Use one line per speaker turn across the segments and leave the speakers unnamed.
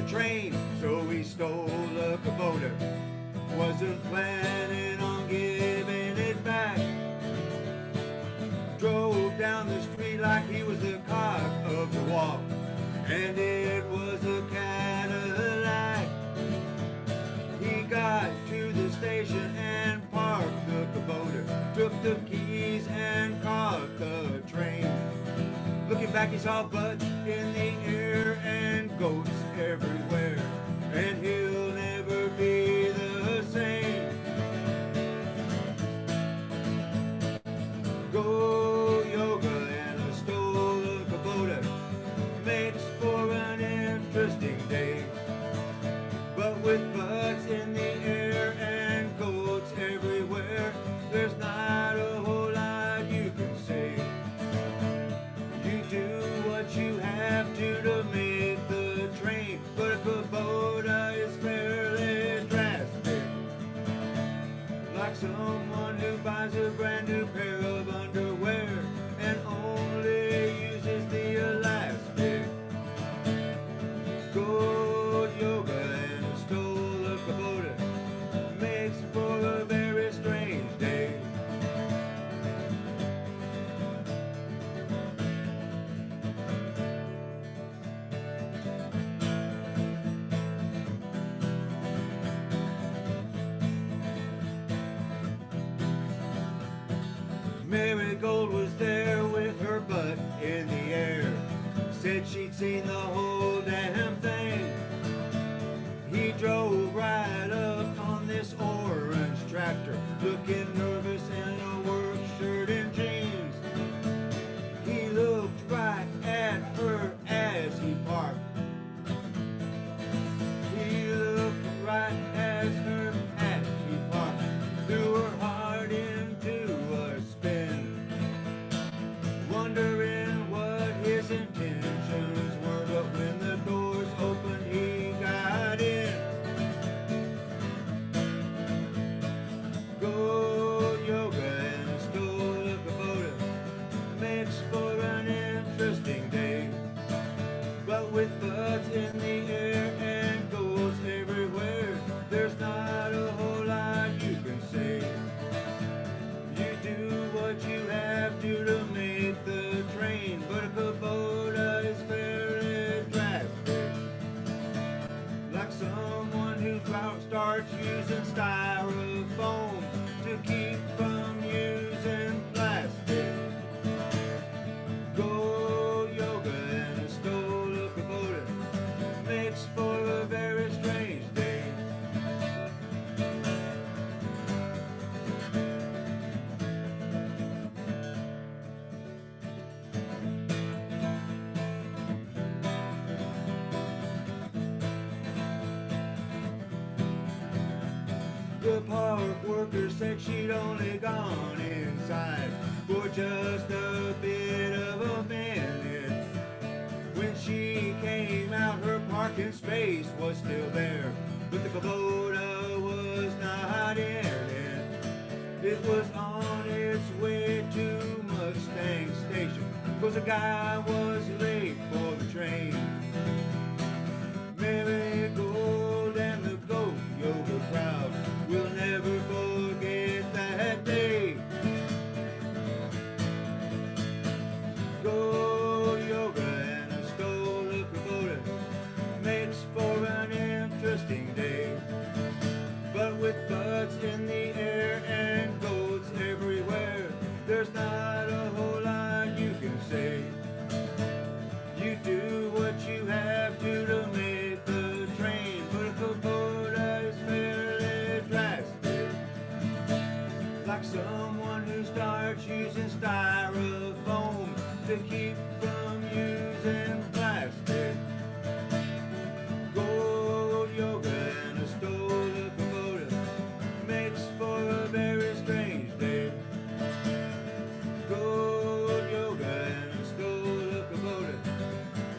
train, so he stole a Kubota. Wasn't planning on giving it back. Drove down the street like he was the cock of the walk, and it was a Cadillac. He got to the station and parked the Kubota, took the keys and caught the train. Looking back, he saw butts in the air and goats everywhere, and he'll never be the same. Go yoga and a stole a Kubota makes for an interesting day. But with butts in the air and goats everywhere, there's not a whole lot you can say. You do what you have to make the train, but a Kubota is fairly drastic. Like someone who buys a brand new pair of underwear and only uses the elastic. Go yoga and a stole a Kubota makes for a very strange day. Marigold was there with her butt in the air. Said she'd seen the whole damn thing. He drove right up on this orange tractor, looking nervous in a work shirt and jeans. He looked right at her as he parked. He looked right at her as he parked, threw her heart into a spin, wondering what his intentions were. But when the doors opened, he got in. Go yoga and a stole a Kubota makes for an interesting day. But with butts in the air and goats everywhere, there's not a whole lot you can say. You do what you have to make the train, but a Kubota is fairly drastic. Like someone who starts using styrofoam to keep from using plastic. Go yoga and a stole a Kubota makes for a very strange day. The park worker said she'd only gone inside for just a bit of a minute. When she came out, her parking space was still there, but the Kubota was not in it. It was on its way to Mustang Station, 'cause a guy was late for the train. Marigold and the goat yoga crowd will never forget that day. Go yoga and a stole a Kubota makes for an interesting day. But with butts in the air and goats everywhere, there's not a whole lot you can say. You do what you have to make the train, but a Kubota is fairly drastic. Like someone who starts using styrofoam to keep from using plastic. Go yoga and a stole a Kubota makes for a very strange day. Go yoga and a stole a Kubota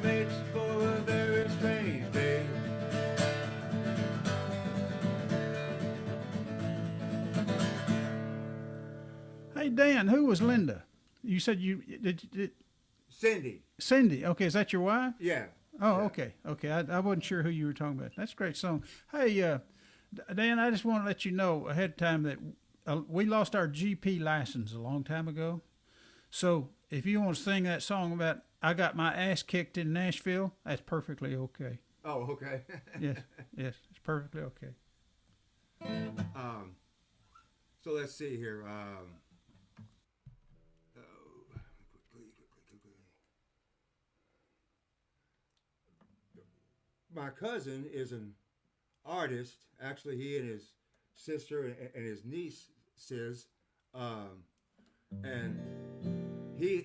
makes for a very strange day.
Hey Dan, who was Linda? You said you did.
Cindy.
Cindy. Okay, is that your wife?
Yeah.
Oh,
Yeah.
okay. I wasn't sure who you were talking about. That's a great song. Hey, Dan, I just want to let you know ahead of time that we lost our GP license a long time ago. So if you want to sing that song about I got my ass kicked in Nashville, that's perfectly okay.
Oh, okay.
Yes, it's perfectly okay.
um, so let's see here. My cousin is an artist. Actually, he and his sister and his niece says, um, and he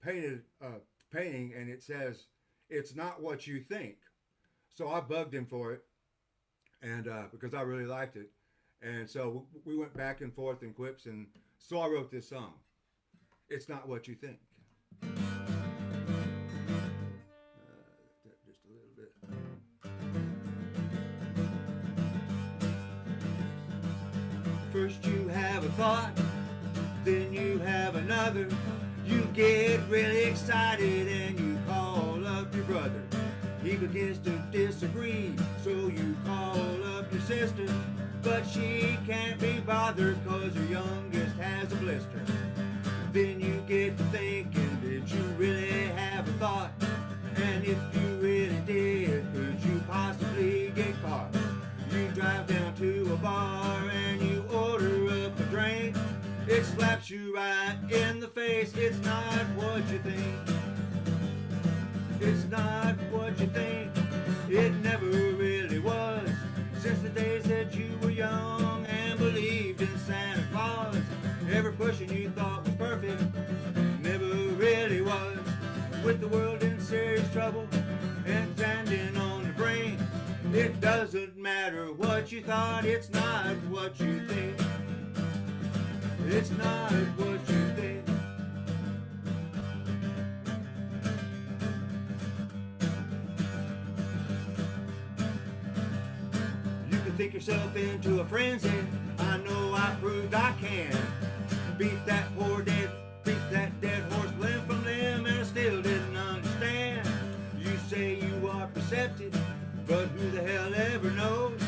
painted a painting, and it says, "It's not what you think." So I bugged him for it, and because I really liked it, and so we went back and forth in quips, and so I wrote this song. It's not what you think. Just a little bit. First you have a thought, then you have another. You get really excited and you call up your brother. He begins to disagree, so you call up your sister. But she can't be bothered cause her youngest has a blister. Then you get to thinking, did you really have a thought? And if you really did, could you possibly get caught? You drive down to a bar and you order up a drink. It slaps you right in the face. It's not what you think. It's not what you think. It never really was. Since the days that you were young and believed in Santa Claus, every person you thought was perfect never really was. With the world in serious trouble and standing on the brink, it doesn't matter what you thought. It's not what you think. It's not what you think. You can think yourself into a frenzy. I know I proved I can. Beat that dead horse limb from limb, and I still didn't understand. You say you are perceptive, but who the hell ever knows?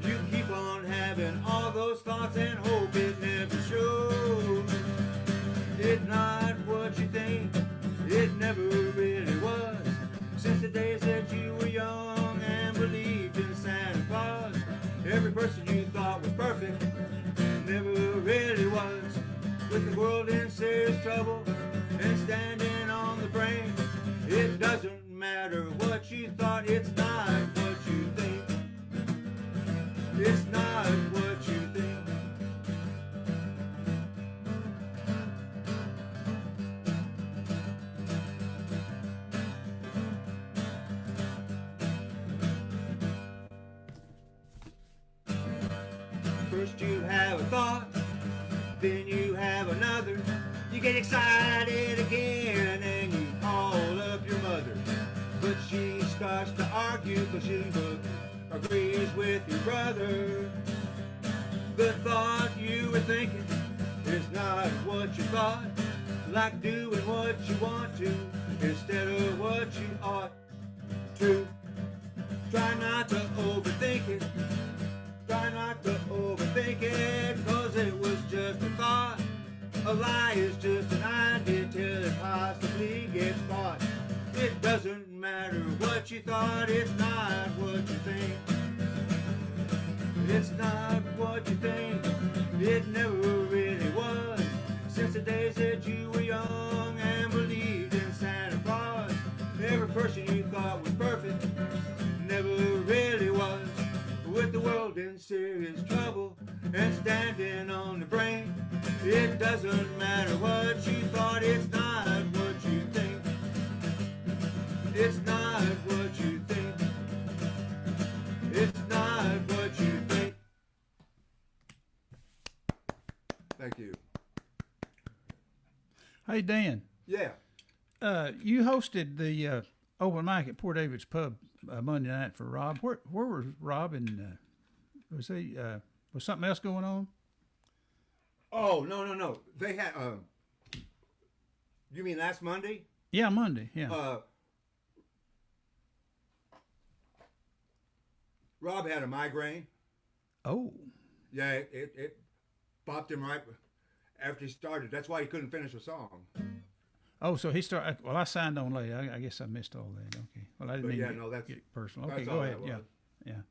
You keep on having all those thoughts and hope it never shows. It's not what you think. It never really was. Since the days that you were young and believed in Santa Claus, every person you thought was perfect never really was. With the world in serious trouble and standing on the brink, it doesn't matter what you thought. It's not what you think. It's not what you think. First you have a thought, then you have another. You get excited again and you call up your mother. But she starts to argue because she agrees with your brother. The thought you were thinking is not what you thought. Like doing what you want to instead of what you ought to. Try not to overthink it. Try not to overthink it, cause it was just a thought. A lie is just an idea till it possibly gets caught. It doesn't matter what you thought. It's not what you think. It's not what you think. It never really was. Since the days that you were young and believed in Santa Claus, every person you thought was perfect never really was. With the world in serious trouble and standing on the brink, it doesn't matter what you thought. It's not what you think. It's not what you think. It's not what you think. Thank you.
Hey, Dan,
Yeah.
you hosted the open mic at Poor David's Pub Monday night for Rob. Where was Rob? And was he? Was something else going on?
Oh, no. They had. You mean last Monday?
Yeah, Monday. Yeah.
Rob had a migraine.
Oh.
Yeah, it popped him right after he started. That's why he couldn't finish a song.
Oh, so he started. Well, I signed on late. I guess I missed all that. Okay. Well, I didn't
But
mean
yeah,
to
no, that's
get personal. Okay,
that's
go
all
ahead.
that
Yeah.
was.
Yeah.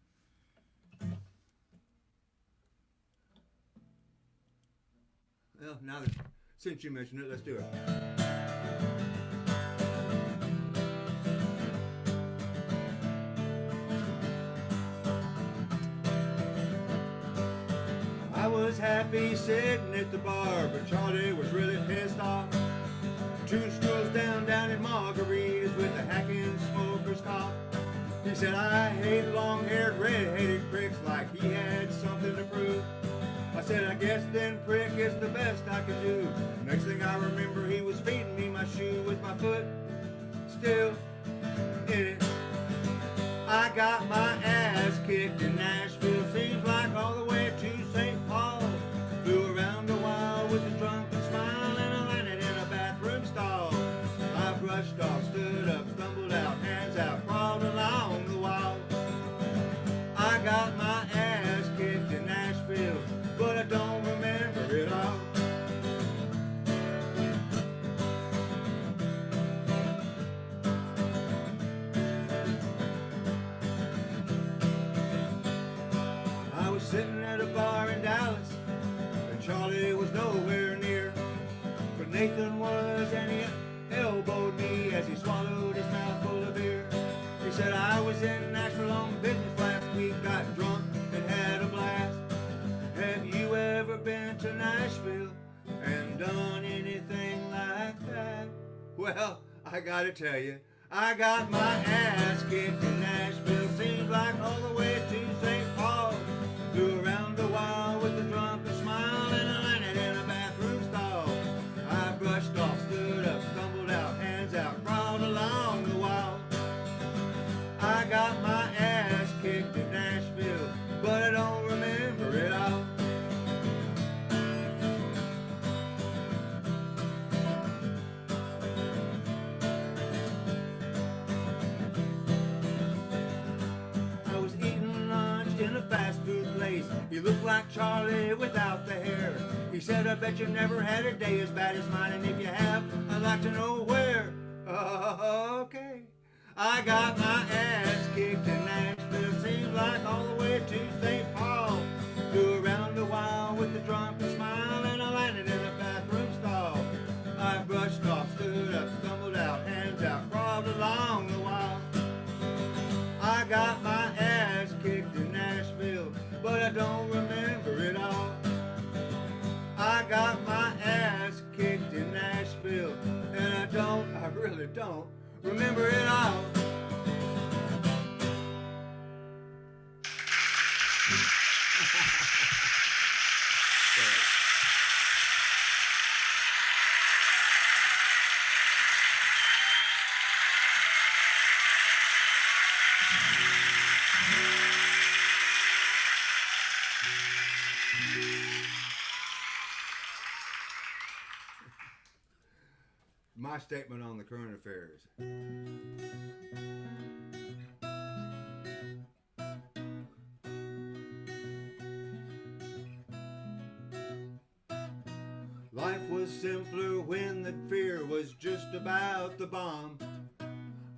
Well, now that since you mentioned it, let's do it. I was happy sitting at the bar, but Charlie was really pissed off. 2 stools down in margaritas with a hacking smoker's cough. He said, I hate long-haired, red-headed pricks, like he had something to prove. I said, I guess then, prick, is the best I can do. Next thing I remember, he was feeding me my shoe with my foot still in it. I got my ass kicked in Nashville, seems like all the way to St. Paul. Flew around a while with a drunken smile, and I landed in a bathroom stall. I brushed off, stood up, stumbled out, hands out, crawled along the wall. I got my ass kicked in Nashville, but I don't remember it all. I was sitting at a bar in Dallas, and Charlie was nowhere near. But Nathan was, and he elbowed me as he swallowed his mouthful of beer. He said, I was in Nashville on business last week, got drunk and had a blast. Have you ever been to Nashville and done anything like that? Well, I gotta tell you, I got my ass kicked in Nashville, seems like all the way to St. Paul. Flew around a while with a drunken smile, and I landed in a bathroom stall. I brushed off, stood up, stumbled out, hands out, crawled along the wall. I got my ass kicked in Nashville, but I don't remember it all. I was eating lunch in a fast food place. He looked like Charlie without the hair. He said, I bet you've never had a day as bad as mine, and if you have, I'd like to know where. Okay. I got my ass kicked in Nashville, seems like all the way to St. Paul. Flew around a while with a drunken smile, and I landed in a bathroom stall. I brushed off, stood up, stumbled out, hands out, crawled along the wall. I got my ass kicked in Nashville, but I don't remember it all. I got my ass kicked in Nashville, and I really don't remember it all. My statement on the current affairs. Life was simpler when that fear was just about the bomb.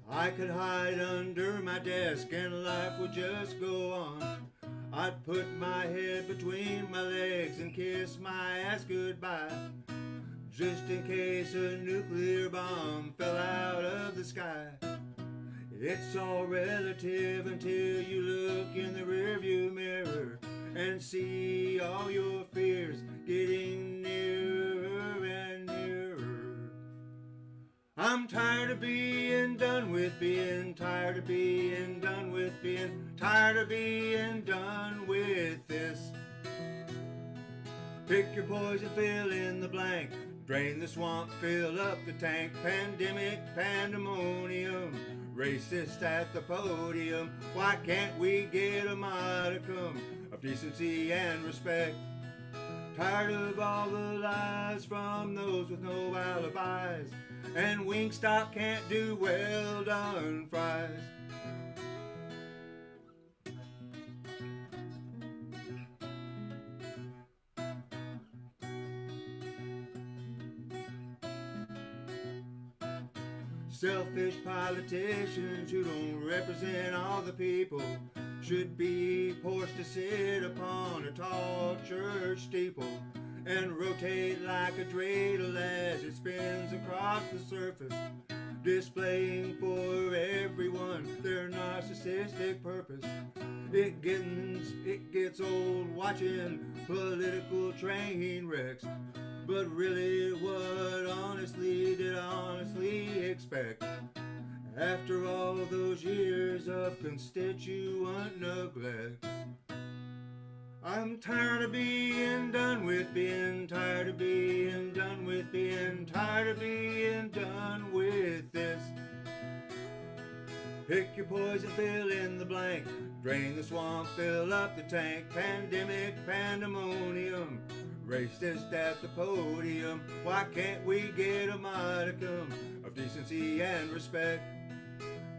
I could hide under my desk and life would just go on. I'd put my head between my legs and kiss my ass goodbye, just in case a nuclear bomb fell out of the sky. It's all relative until you look in the rearview mirror and see all your fears getting nearer and nearer. I'm tired of being done with being, tired of being done with being, tired of being done with this. Pick your poison, fill in the blank. Drain the swamp, fill up the tank. Pandemic, pandemonium, racist at the podium. Why can't we get a modicum of decency and respect? Tired of all the lies from those with no alibis, and Wingstop can't do well done fries. Selfish politicians who don't represent all the people should be forced to sit upon a tall church steeple and rotate like a dreidel as it spins across the surface, displaying for everyone their narcissistic purpose. It gets old watching political train wrecks, but really what honestly did honestly expect? After all those years of constituent neglect, I'm tired of being done with being tired of being done with being tired of being done with this. Pick your poison, fill in the blank, drain the swamp, fill up the tank. Pandemic, pandemonium, racist at the podium. Why can't we get a modicum of decency and respect?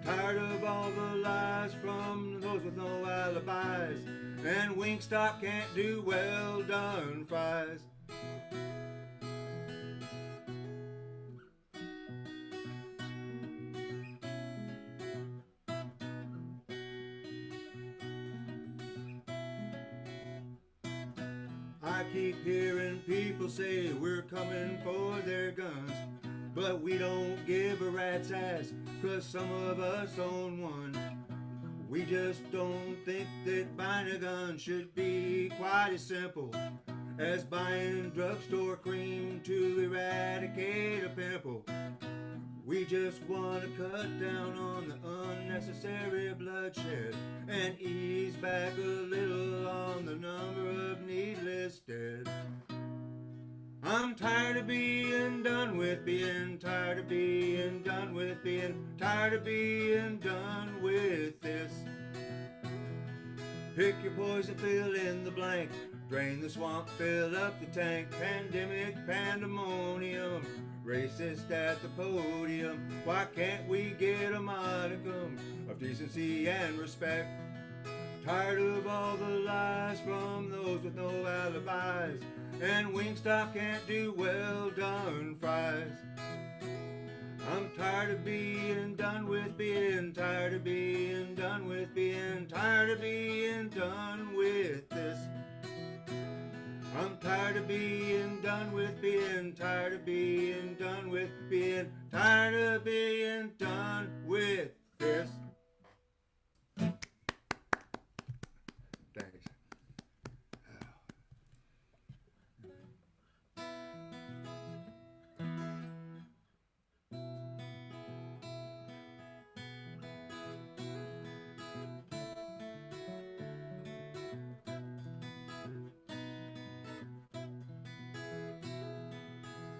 Tired of all the lies from those with no alibis, and Wingstop can't do well done fries. I keep hearing people say we're coming for their guns, but we don't give a rat's ass, 'cause some of us own one. We just don't think that buying a gun should be quite as simple as buying drugstore cream to eradicate a pimple. We just want to cut down on the unnecessary bloodshed and ease back a little on the number of needless dead. I'm tired of being done with being tired of being done with being tired of being done with this. Pick your poison, fill in the blank, drain the swamp, fill up the tank. Pandemic, pandemonium, racist at the podium. Why can't we get a modicum of decency and respect? Tired of all the lies from those with no alibis, and Wingstop can't do well done fries. I'm tired of being done with being tired of being done with being tired of being done with this. I'm tired of being done with being tired of being done with being tired of being done with this. Thanks.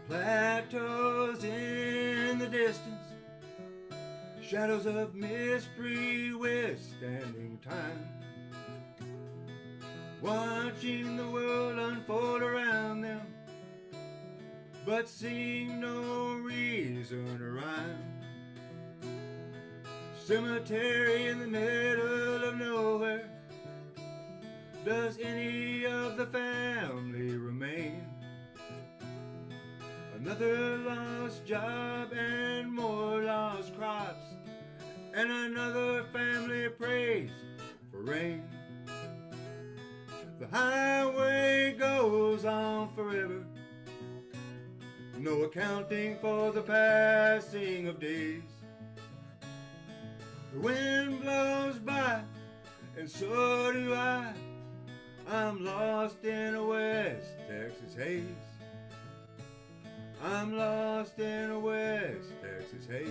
Plateaus in the distance, shadows of mystery withstanding time, watching the world unfold around them, but seeing no reason or rhyme. Cemetery in the middle of nowhere, does any of the family remain? Another lost job and more lost crops, and another family prays for rain. The highway goes on forever, no accounting for the passing of days. The wind blows by, and so do I. I'm lost in a West Texas haze. I'm lost in a West Texas haze.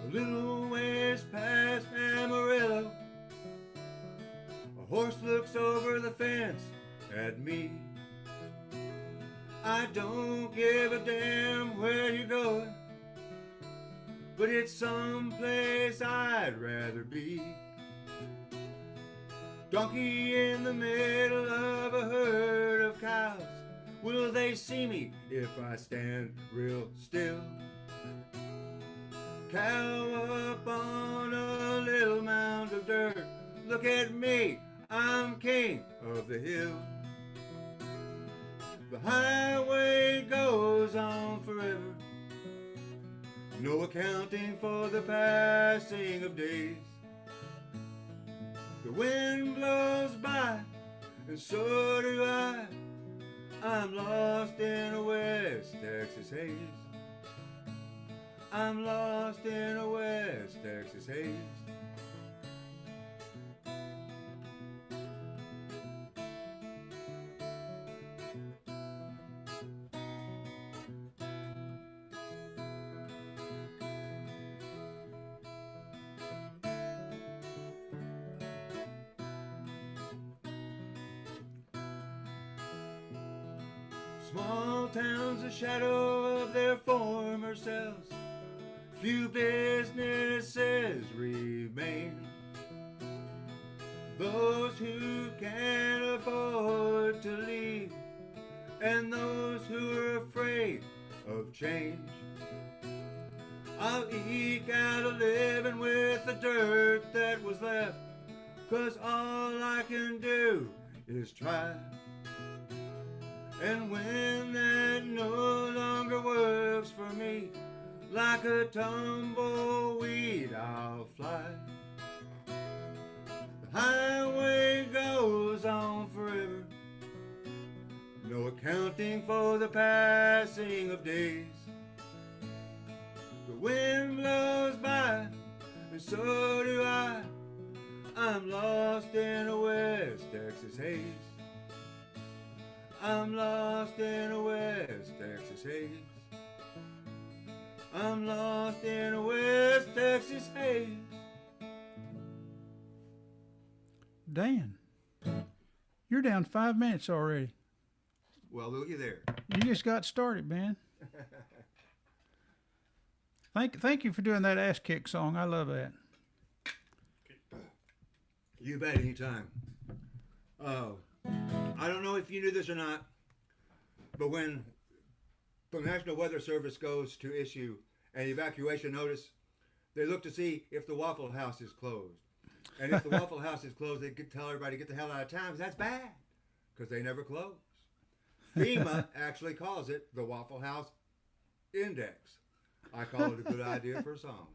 A little ways past Amarillo, a horse looks over the fence at me. I don't give a damn where you're going, but it's someplace I'd rather be. Donkey in the middle of a herd of cows, will they see me if I stand real still? Cow up on a little mound of dirt, look at me, I'm king of the hill. The highway goes on forever, no accounting for the passing of days. The wind blows by, and so do I. I'm lost in a West Texas haze. I'm lost in a West Texas haze. Small towns, a shadow of their former selves. Few businesses remain. Those who can't afford to leave, and those who are afraid of change. I'll eke out a living with the dirt that was left, 'cause all I can do is try. And when that no longer works for me, like a tumbleweed I'll fly. The highway goes on forever, no accounting for the passing of days. The wind blows by, and so do I. I'm lost in a West Texas haze. I'm lost in a West Texas haze. I'm lost in a West Texas haze.
Dan, you're down 5 minutes already.
Well, looky there.
You just got started, man. Thank you for doing that ass kick song. I love that.
You bet, anytime. Oh, I don't know if you knew this or not, but when the National Weather Service goes to issue an evacuation notice, they look to see if the Waffle House is closed. And if the Waffle House is closed, they could tell everybody to get the hell out of town, because that's bad, because they never close. FEMA actually calls it the Waffle House Index. I call it a good idea for a song.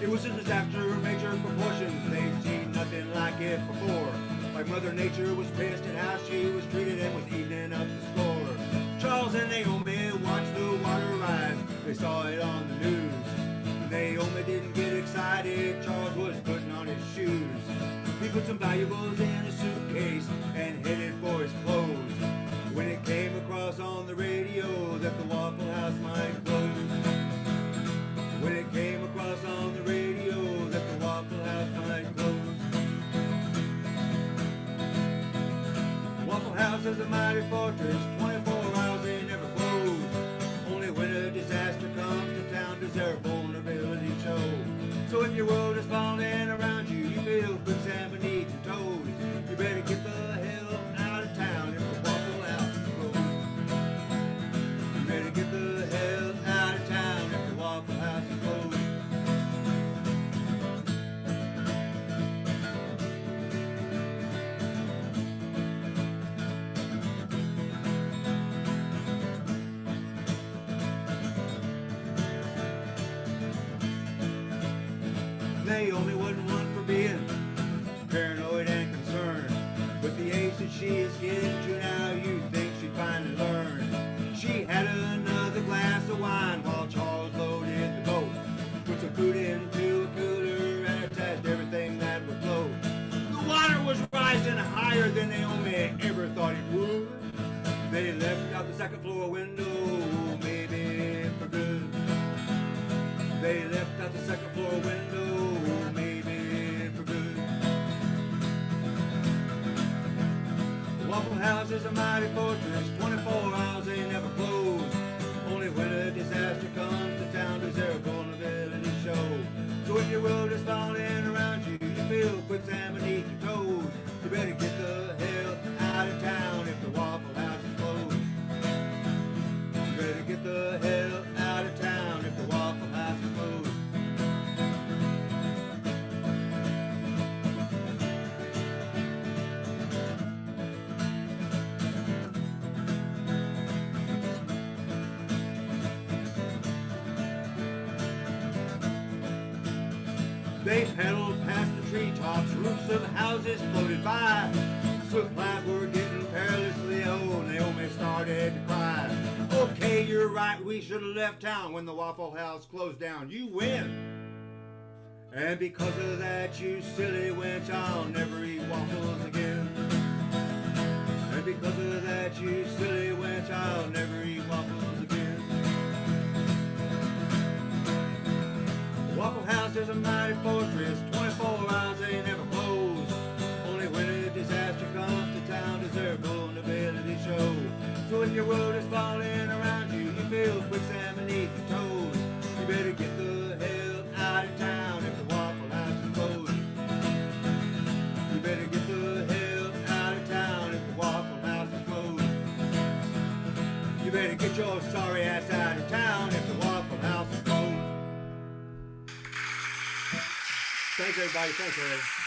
It was a disaster of major proportions. They'd seen nothing like it before. Like Mother Nature was pissed at how she was treated and was eating up the score. Charles and Naomi watched the water rise. They saw it on the news. Naomi didn't get excited. Charles was putting on his shoes. He put some valuables in a suitcase and headed for his clothes. When it came across on the radio that the Waffle House might close. When it came across on the radio that the Waffle House might close. Waffle House is a mighty fortress, 24 hours they never close. Only when a disaster comes to town does their vulnerability show. So if your world is falling around you, you feel quicksand beneath your toes, you better get the hell out of town if the Waffle House is closed. You better get the hell out of town if the Waffle House is closed. They pedaled past the treetops, roofs of houses floated by. Swift clouds were getting perilously old, Naomi started to cry. Okay, you're right, we should have left town when the Waffle House closed down. You win. And because of that, you silly wench, I'll never eat waffles again. And because of that, you silly wench, I'll never eat waffles again. Waffle House is a mighty fortress, 24 hours they never close. Only when a disaster comes to town does their vulnerability show. So if your world is falling around you, you feel quicksand beneath your toes. You better get the hell out of town if the Waffle House is closed. You better get the hell out of town if the Waffle House is closed. You better get your sorry ass out of town if the Waffle House is closed. Thanks everybody, thanks everybody.